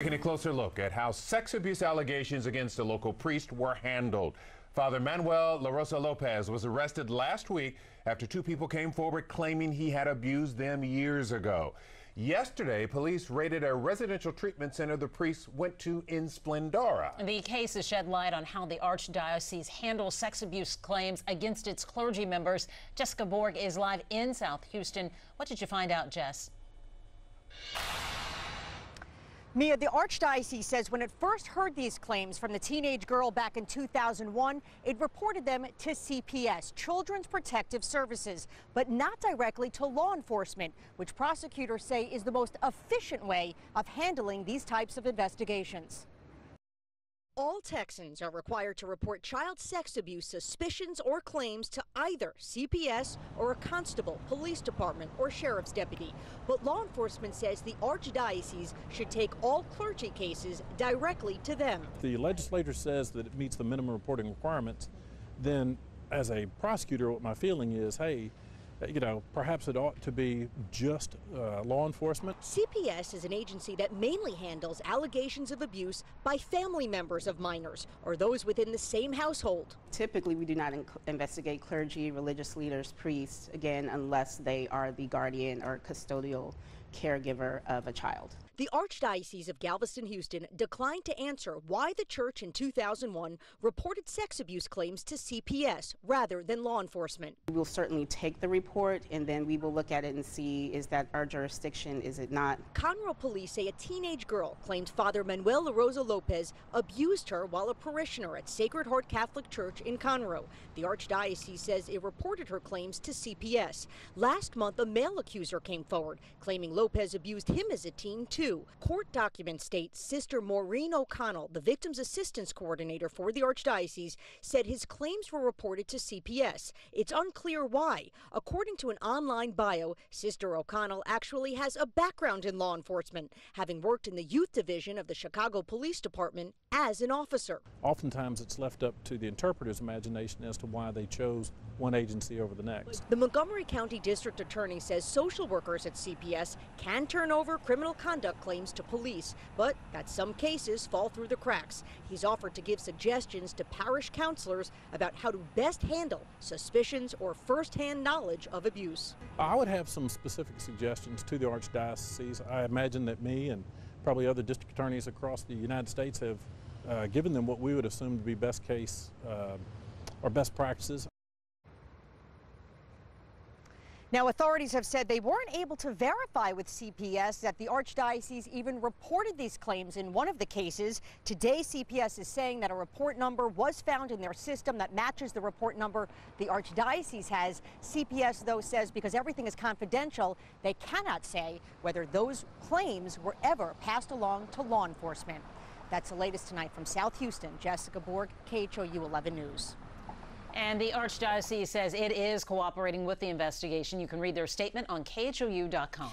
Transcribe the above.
Taking a closer look at how sex abuse allegations against a local priest were handled. Father Manuel La Rosa Lopez was arrested last week after two people came forward claiming he had abused them years ago. Yesterday, police raided a residential treatment center the priest went to in Splendora. The case has shed light on how the Archdiocese handles sex abuse claims against its clergy members. Jessica Borg is live in South Houston. What did you find out, Jess? Mia, the Archdiocese says when it first heard these claims from the teenage girl back in 2001, it reported them to CPS, Children's Protective Services, but not directly to law enforcement, which prosecutors say is the most efficient way of handling these types of investigations. All Texans are required to report child sex abuse suspicions or claims to either CPS or a constable, police department, or sheriff's deputy. But law enforcement says the Archdiocese should take all clergy cases directly to them. The legislature says that it meets the minimum reporting requirements. Then, as a prosecutor, what my feeling is, hey, you know, perhaps it ought to be just law enforcement. CPS is an agency that mainly handles allegations of abuse by family members of minors or those within the same household. Typically, we do not investigate clergy, religious leaders, priests, again, unless they are the guardian or custodial caregiver of a child. The Archdiocese of Galveston-Houston declined to answer why the church in 2001 reported sex abuse claims to CPS rather than law enforcement. We will certainly take the report and then we will look at it and see, is that our jurisdiction, is it not? Conroe police say a teenage girl claimed Father Manuel La Rosa Lopez abused her while a parishioner at Sacred Heart Catholic Church in Conroe. The Archdiocese says it reported her claims to CPS. Last month, a male accuser came forward, claiming Lopez abused him as a teen, too. Court documents state Sister Maureen O'Connell, the victim's assistance coordinator for the Archdiocese, said his claims were reported to CPS. It's unclear why. According to an online bio, Sister O'Connell actually has a background in law enforcement, having worked in the youth division of the Chicago Police Department as an officer. Oftentimes it's left up to the interpreter's imagination as to why they chose one agency over the next. The Montgomery County District Attorney says social workers at CPS can turn over criminal conduct claims to police, but that some cases fall through the cracks. He's offered to give suggestions to parish counselors about how to best handle suspicions or first-hand knowledge of abuse. I would have some specific suggestions to the Archdiocese. I imagine that me and probably other district attorneys across the United States have given them what we would assume to be best case or best practices. Now, authorities have said they weren't able to verify with CPS that the Archdiocese even reported these claims in one of the cases. Today, CPS is saying that a report number was found in their system that matches the report number the Archdiocese has. CPS, though, says because everything is confidential, they cannot say whether those claims were ever passed along to law enforcement. That's the latest tonight from South Houston. Jessica Borg, KHOU 11 News. And the Archdiocese says it is cooperating with the investigation. You can read their statement on khou.com.